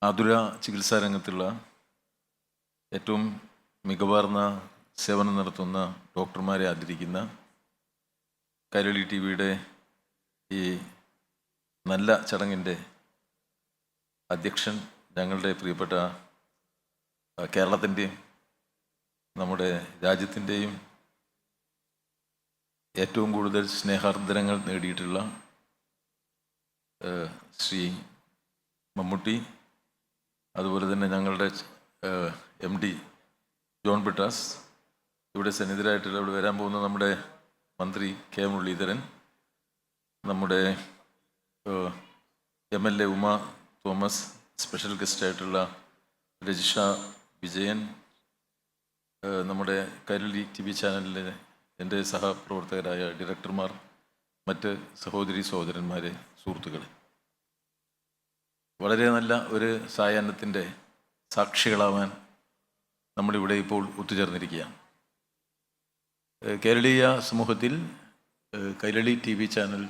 ആതുര ചികിത്സാ രംഗത്തുള്ള ഏറ്റവും മികവാർന്ന സേവനം നടത്തുന്ന ഡോക്ടർമാരെ ആദരിക്കുന്ന കൈരളി ടി വിയുടെ ഈ നല്ല ചടങ്ങിൻ്റെ അധ്യക്ഷൻ ഞങ്ങളുടെ പ്രിയപ്പെട്ട കേരളത്തിൻ്റെയും നമ്മുടെ രാജ്യത്തിൻ്റെയും ഏറ്റവും കൂടുതൽ സ്നേഹാർദ്രങ്ങൾ നേടിയിട്ടുള്ള ശ്രീ മമ്മൂട്ടി, അതുപോലെ തന്നെ ഞങ്ങളുടെ MD ജോൺ ബ്രിട്ടാസ്, ഇവിടെ സന്നിധരായിട്ടുള്ള ഇവിടെ വരാൻ പോകുന്ന നമ്മുടെ മന്ത്രി K മുരളീധരൻ, നമ്മുടെ MLA ഉമ തോമസ്, സ്പെഷ്യൽ ഗസ്റ്റായിട്ടുള്ള രജിഷ വിജയൻ, നമ്മുടെ കൈരളി TV ചാനലിലെ എൻ്റെ സഹപ്രവർത്തകരായ ഡയറക്ടർമാർ, മറ്റ് സഹോദരി സഹോദരന്മാരെ, സുഹൃത്തുക്കളെ, വളരെ നല്ല ഒരു സായാഹ്നത്തിൻ്റെ സാക്ഷികളാവാൻ നമ്മളിവിടെ ഇപ്പോൾ ഒത്തുചേർന്നിരിക്കുകയാണ്. കേരളീയ സമൂഹത്തിൽ കൈരളി TV ചാനൽ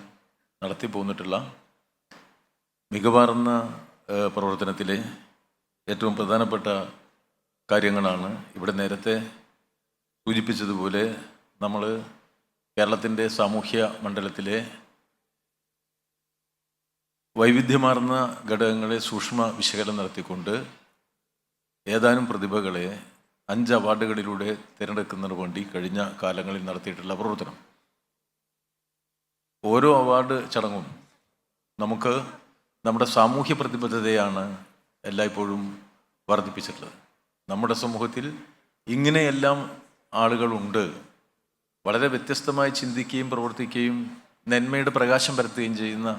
നടത്തി പോന്നിട്ടുള്ള മികവാർന്ന പ്രവർത്തനത്തിലെ ഏറ്റവും പ്രധാനപ്പെട്ട കാര്യങ്ങളാണ് ഇവിടെ നേരത്തെ സൂചിപ്പിച്ചതുപോലെ നമ്മൾ കേരളത്തിൻ്റെ സാമൂഹ്യ മണ്ഡലത്തിലെ വൈവിധ്യമാർന്ന ഘടകങ്ങളെ സൂക്ഷ്മ വിശകലനം നടത്തിക്കൊണ്ട് ഏതാനും പ്രതിഭകളെ 5 അവാർഡുകളിലൂടെ തിരഞ്ഞെടുക്കുന്നതിന് വേണ്ടി കഴിഞ്ഞ കാലങ്ങളിൽ നടത്തിയിട്ടുള്ള പ്രവർത്തനം. ഓരോ അവാർഡ് ചടങ്ങും നമുക്ക് നമ്മുടെ സാമൂഹ്യ പ്രതിബദ്ധതയാണ് എല്ലായ്പ്പോഴും വർദ്ധിപ്പിച്ചിട്ടുള്ളത്. നമ്മുടെ സമൂഹത്തിൽ ഇങ്ങനെയെല്ലാം ആളുകളുണ്ട്, വളരെ വ്യത്യസ്തമായി ചിന്തിക്കുകയും പ്രവർത്തിക്കുകയും നന്മയുടെ പ്രകാശം പരത്തുകയും ചെയ്യുന്ന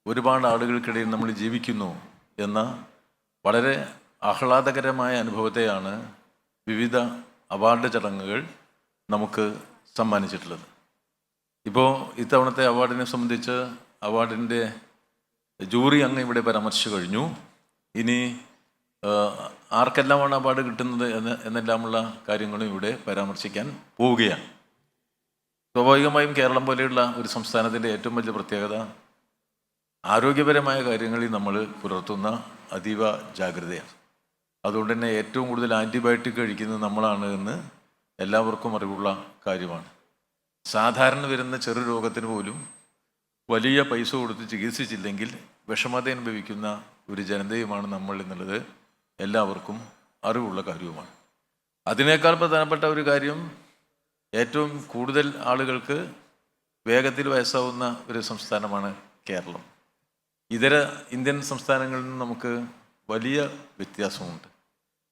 ഒരുപാട് ആളുകൾക്കിടയിൽ നമ്മൾ ജീവിക്കുന്നു എന്ന വളരെ ആഹ്ലാദകരമായ അനുഭവത്തെയാണ് വിവിധ അവാർഡ് ചടങ്ങുകൾ നമുക്ക് സമ്മാനിച്ചിട്ടുള്ളത്. ഇപ്പോൾ ഇത്തവണത്തെ അവാർഡിനെ സംബന്ധിച്ച് അവാർഡിൻ്റെ ജൂറി അങ്ങ് ഇവിടെ പരാമർശിച്ചു കഴിഞ്ഞു. ഇനി ആർക്കെല്ലാമാണ് അവാർഡ് കിട്ടുന്നത് എന്നെല്ലാമുള്ള കാര്യങ്ങളും ഇവിടെ പരാമർശിക്കാൻ പോവുകയാണ്. സ്വാഭാവികമായും കേരളം പോലെയുള്ള ഒരു സംസ്ഥാനത്തിൻ്റെ ഏറ്റവും വലിയ പ്രത്യേകത ആരോഗ്യപരമായ കാര്യങ്ങളിൽ നമ്മൾ പുലർത്തുന്ന അതീവ ജാഗ്രതയാണ്. അതുകൊണ്ട് തന്നെ ഏറ്റവും കൂടുതൽ ആൻറ്റിബയോട്ടിക് കഴിക്കുന്നത് നമ്മളാണ് എന്ന് എല്ലാവർക്കും അറിവുള്ള കാര്യമാണ്. സാധാരണ വരുന്ന ചെറു രോഗത്തിന് പോലും വലിയ പൈസ കൊടുത്ത് ചികിത്സിച്ചില്ലെങ്കിൽ വിഷമത അനുഭവിക്കുന്ന ഒരു ജനതയുമാണ് നമ്മൾ എന്നുള്ളത് എല്ലാവർക്കും അറിവുള്ള കാര്യവുമാണ്. അതിനേക്കാൾ പ്രധാനപ്പെട്ട ഒരു കാര്യം, ഏറ്റവും കൂടുതൽ ആളുകൾക്ക് വേഗത്തിൽ വയസ്സാവുന്ന ഒരു സംസ്ഥാനമാണ് കേരളം. ഇതര ഇന്ത്യൻ സംസ്ഥാനങ്ങളിൽ നിന്ന് നമുക്ക് വലിയ വ്യത്യാസമുണ്ട്.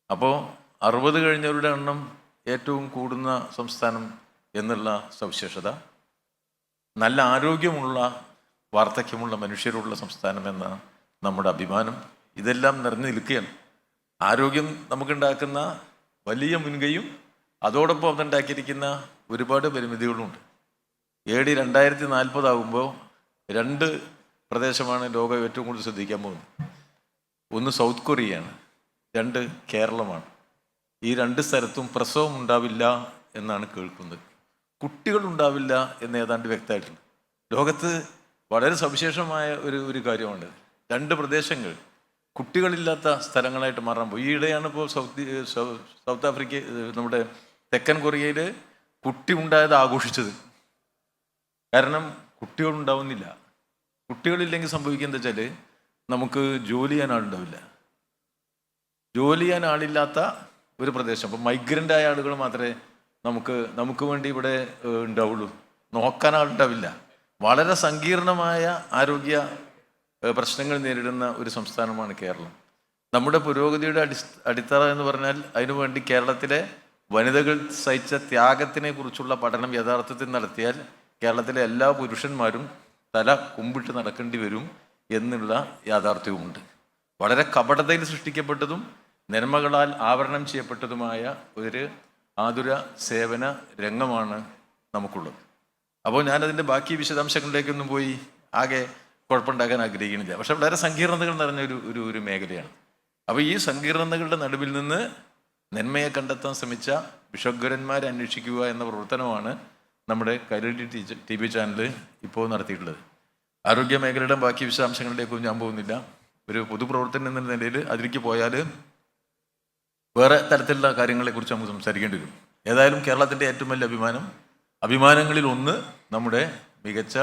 അപ്പോൾ 60 കഴിഞ്ഞവരുടെ എണ്ണം ഏറ്റവും കൂടുന്ന സംസ്ഥാനം എന്നുള്ള സവിശേഷത, നല്ല ആരോഗ്യമുള്ള വാർദ്ധക്യമുള്ള മനുഷ്യരുള്ള സംസ്ഥാനം എന്ന നമ്മുടെ അഭിമാനം, ഇതെല്ലാം നിറഞ്ഞു നിൽക്കുകയാണ്. ആരോഗ്യം നമുക്കുണ്ടാക്കുന്ന വലിയ മുൻകൈയും അതോടൊപ്പം അതുണ്ടാക്കിയിരിക്കുന്ന ഒരുപാട് പരിമിതികളുമുണ്ട്. AD 2040 ആകുമ്പോൾ 2 പ്രദേശമാണ് ലോകം ഏറ്റവും കൂടുതൽ ശ്രദ്ധിക്കാൻ പോകുന്നത്. ഒന്ന് സൗത്ത് കൊറിയയാണ്, 2 കേരളമാണ്. ഈ 2 സ്ഥലത്തും പ്രസവം ഉണ്ടാവില്ല എന്നാണ് കേൾക്കുന്നത്. കുട്ടികളുണ്ടാവില്ല എന്ന് ഏതാണ്ട് വ്യക്തമായിട്ടുണ്ട്. ലോകത്ത് വളരെ സവിശേഷമായ ഒരു കാര്യമാണ്. 2 പ്രദേശങ്ങൾ കുട്ടികളില്ലാത്ത സ്ഥലങ്ങളായിട്ട് മാറാൻ പോയി. ഈയിടെയാണ് ഇപ്പോൾ സൗത്ത് ആഫ്രിക്ക, നമ്മുടെ തെക്കൻ കൊറിയയിൽ കുട്ടി ഉണ്ടായത് ആഘോഷിച്ചത്. കാരണം കുട്ടികളുണ്ടാവുന്നില്ല. കുട്ടികളില്ലെങ്കിൽ സംഭവിക്കുക എന്താ വെച്ചാൽ നമുക്ക് ജോലി ചെയ്യാൻ ആളുണ്ടാവില്ല. ജോലി ചെയ്യാൻ ആളില്ലാത്ത ഒരു പ്രദേശം. അപ്പം മൈഗ്രൻ്റ് ആയ ആളുകൾ മാത്രമേ നമുക്ക് വേണ്ടി ഇവിടെ ഉണ്ടാവുള്ളൂ. നോക്കാൻ ആളുണ്ടാവില്ല. വളരെ സങ്കീർണമായ ആരോഗ്യ പ്രശ്നങ്ങൾ നേരിടുന്ന ഒരു സംസ്ഥാനമാണ് കേരളം. നമ്മുടെ പുരോഗതിയുടെ അടിത്തറ എന്ന് പറഞ്ഞാൽ അതിനുവേണ്ടി കേരളത്തിലെ വനിതകൾ സഹിച്ച ത്യാഗത്തിനെ കുറിച്ചുള്ള പഠനം യഥാർത്ഥത്തിൽ നടത്തിയാൽ കേരളത്തിലെ എല്ലാ പുരുഷന്മാരും തല കുമ്പിട്ട് നടക്കേണ്ടി വരും എന്നുള്ള യാഥാർത്ഥ്യവുമുണ്ട്. വളരെ കപടതയിൽ സൃഷ്ടിക്കപ്പെട്ടതും നന്മകളാൽ ആവരണം ചെയ്യപ്പെട്ടതുമായ ഒരു ആതുര സേവന രംഗമാണ് നമുക്കുള്ളത്. അപ്പോൾ ഞാനതിൻ്റെ ബാക്കി വിശദാംശങ്ങളിലേക്കൊന്നും പോയി ആകെ കുഴപ്പമുണ്ടാക്കാൻ ആഗ്രഹിക്കുന്നില്ല. പക്ഷെ വളരെ സങ്കീർണതകൾ നിറഞ്ഞ ഒരു മേഖലയാണ്. അപ്പോൾ ഈ സങ്കീർണതകളുടെ നടുവിൽ നിന്ന് നന്മയെ കണ്ടെത്താൻ ശ്രമിച്ച വിശ്വഗ്വരന്മാരെ അന്വേഷിക്കുക എന്ന പ്രവർത്തനമാണ് നമ്മുടെ കൈരളി TV ചാനൽ ഇപ്പോൾ നടത്തിയിട്ടുള്ളത്. ആരോഗ്യ മേഖലയുടെ ബാക്കി വിശദാംശങ്ങളിലേക്കൊന്നും ഞാൻ പോകുന്നില്ല. ഒരു പൊതുപ്രവർത്തനം എന്ന നിലയിൽ അതിലേക്ക് പോയാൽ വേറെ തരത്തിലുള്ള കാര്യങ്ങളെക്കുറിച്ച് നമുക്ക് സംസാരിക്കേണ്ടി വരും. ഏതായാലും കേരളത്തിൻ്റെ ഏറ്റവും വലിയ അഭിമാനങ്ങളിൽ ഒന്ന് നമ്മുടെ മികച്ച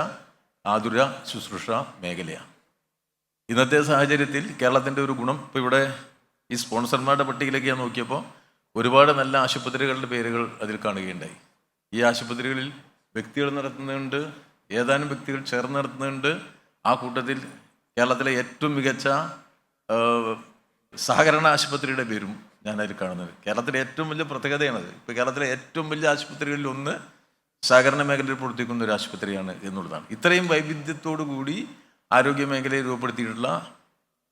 ആതുര ശുശ്രൂഷ മേഖലയാണ്. ഇന്നത്തെ സാഹചര്യത്തിൽ കേരളത്തിൻ്റെ ഒരു ഗുണം, ഇപ്പോൾ ഇവിടെ ഈ സ്പോൺസർമാരുടെ പട്ടികയിലേക്ക് ഞാൻ നോക്കിയപ്പോൾ ഒരുപാട് നല്ല ആശുപത്രികളുടെ പേരുകൾ അതിൽ കാണുകയുണ്ടായി. ഈ ആശുപത്രികളിൽ വ്യക്തികൾ നടത്തുന്നുണ്ട്, ഏതാനും വ്യക്തികൾ ചേർന്ന് നടത്തുന്നുണ്ട്. ആ കൂട്ടത്തിൽ കേരളത്തിലെ ഏറ്റവും മികച്ച സഹകരണ ആശുപത്രിയുടെ പേരും ഞാനതിൽ കാണുന്നത്. കേരളത്തിലെ ഏറ്റവും വലിയ പ്രത്യേകതയാണത്. ഇപ്പോൾ കേരളത്തിലെ ഏറ്റവും വലിയ ആശുപത്രികളിൽ ഒന്ന് സഹകരണ മേഖലയിൽ പ്രവർത്തിക്കുന്ന ഒരു ആശുപത്രിയാണ് എന്നുള്ളതാണ്. ഇത്രയും വൈവിധ്യത്തോടു കൂടി ആരോഗ്യ മേഖലയെ രൂപപ്പെടുത്തിയിട്ടുള്ള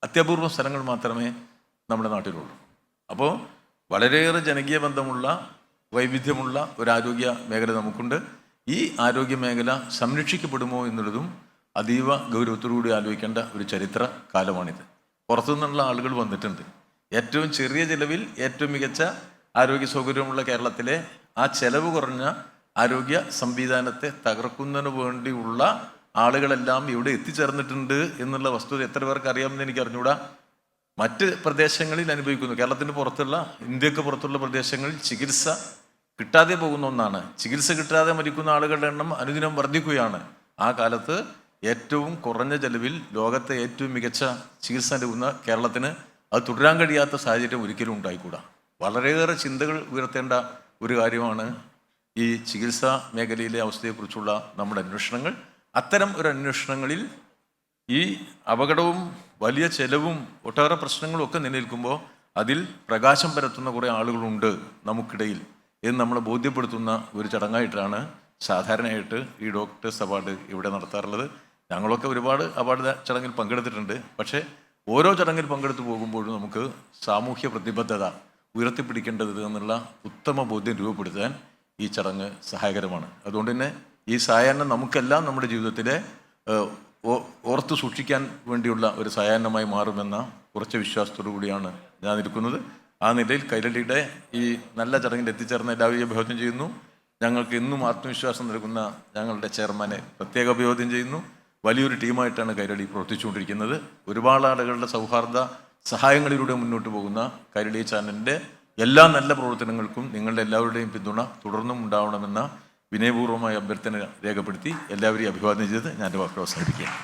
അത്യപൂർവ സ്ഥലങ്ങൾ മാത്രമേ നമ്മുടെ നാട്ടിലുള്ളൂ. അപ്പോൾ വളരെയേറെ ജനകീയ ബന്ധമുള്ള വൈവിധ്യമുള്ള ഒരു ആരോഗ്യ മേഖല നമുക്കുണ്ട്. ഈ ആരോഗ്യ മേഖല സംരക്ഷിക്കപ്പെടുമോ എന്നുള്ളതും അതീവ ഗൗരവത്തോടുകൂടി ആലോചിക്കേണ്ട ഒരു ചരിത്ര കാലമാണിത്. പുറത്തുനിന്നുള്ള ആളുകൾ വന്നിട്ടുണ്ട്. ഏറ്റവും ചെറിയ ചിലവിൽ ഏറ്റവും മികച്ച ആരോഗ്യ സൗകര്യമുള്ള കേരളത്തിലെ ആ ചെലവ് കുറഞ്ഞ ആരോഗ്യ സംവിധാനത്തെ തകർക്കുന്നതിന് വേണ്ടിയുള്ള ആളുകളെല്ലാം ഇവിടെ എത്തിച്ചേർന്നിട്ടുണ്ട് എന്നുള്ള വസ്തുത എത്ര പേർക്ക് അറിയാമെന്ന് എനിക്ക് അറിഞ്ഞുകൂടാ. മറ്റ് പ്രദേശങ്ങളിൽ അനുഭവിക്കുന്നു. കേരളത്തിന് പുറത്തുള്ള, ഇന്ത്യക്ക് പുറത്തുള്ള പ്രദേശങ്ങളിൽ ചികിത്സ കിട്ടാതെ പോകുന്ന ഒന്നാണ്. ചികിത്സ കിട്ടാതെ മരിക്കുന്ന ആളുകളുടെ എണ്ണം അനുദിനം വർദ്ധിക്കുകയാണ്. ആ കാലത്ത് ഏറ്റവും കുറഞ്ഞ ചെലവിൽ ലോകത്തെ ഏറ്റവും മികച്ച ചികിത്സ നൽകുന്ന കേരളത്തിന് അത് തുടരാൻ കഴിയാത്ത സാഹചര്യം ഒരിക്കലും ഉണ്ടായിക്കൂടാ. വളരെയേറെ ചിന്തകൾ ഉയർത്തേണ്ട ഒരു കാര്യമാണ് ഈ ചികിത്സാ മേഖലയിലെ അവസ്ഥയെക്കുറിച്ചുള്ള നമ്മുടെ അന്വേഷണങ്ങൾ. അത്തരം ഒരു അന്വേഷണങ്ങളിൽ ഈ അപകടവും വലിയ ചെലവും ഒട്ടേറെ പ്രശ്നങ്ങളും ഒക്കെ നിലനിൽക്കുമ്പോൾ അതിൽ പ്രകാശം പരത്തുന്ന കുറേ ആളുകളുണ്ട് നമുക്കിടയിൽ എന്ന് നമ്മളെ ബോധ്യപ്പെടുത്തുന്ന ഒരു ചടങ്ങായിട്ടാണ് സാധാരണയായിട്ട് ഈ ഡോക്ടേഴ്സ് അവാർഡ് ഇവിടെ നടത്താറുള്ളത്. ഞങ്ങളൊക്കെ ഒരുപാട് അവാർഡ് ചടങ്ങിൽ പങ്കെടുത്തിട്ടുണ്ട്. പക്ഷേ ഓരോ ചടങ്ങിൽ പങ്കെടുത്തു പോകുമ്പോഴും നമുക്ക് സാമൂഹ്യ പ്രതിബദ്ധത ഉയർത്തിപ്പിടിക്കേണ്ടത് എന്നുള്ള ഉത്തമ ബോധ്യം രൂപപ്പെടുത്താൻ ഈ ചടങ്ങ് സഹായകരമാണ്. അതുകൊണ്ട് തന്നെ ഈ സായാഹ്നം നമുക്കെല്ലാം നമ്മുടെ ജീവിതത്തിലെ ഓർത്ത് സൂക്ഷിക്കാൻ വേണ്ടിയുള്ള ഒരു സായാഹ്നമായി മാറുമെന്ന ഉറച്ച വിശ്വാസത്തോടു കൂടിയാണ് ഞാൻ ഇരിക്കുന്നത്. ആ നിലയിൽ കൈരളിയുടെ ഈ നല്ല ചടങ്ങിൽ എത്തിച്ചേർന്ന എല്ലാവരെയും അഭിവാദ്യം ചെയ്യുന്നു. ഞങ്ങൾക്ക് ഇന്നും ആത്മവിശ്വാസം നൽകുന്ന ഞങ്ങളുടെ ചെയർമാനെ പ്രത്യേക അഭിവാദ്യം ചെയ്യുന്നു. വലിയൊരു ടീമായിട്ടാണ് കൈരളി പ്രവർത്തിച്ചുകൊണ്ടിരിക്കുന്നത്. ഒരുപാട് ആളുകളുടെ സൗഹാർദ്ദ സഹായങ്ങളിലൂടെ മുന്നോട്ട് പോകുന്ന കൈരളി ചാനലിൻ്റെ എല്ലാ നല്ല പ്രവർത്തനങ്ങൾക്കും നിങ്ങളുടെ എല്ലാവരുടെയും പിന്തുണ തുടർന്നും ഉണ്ടാവണമെന്ന വിനയപൂർവ്വമായ അഭ്യർത്ഥന രേഖപ്പെടുത്തി എല്ലാവരെയും അഭിവാദ്യം ചെയ്ത് ഞാൻ വാക്കുകൾ അവസാനിപ്പിക്കുകയാണ്.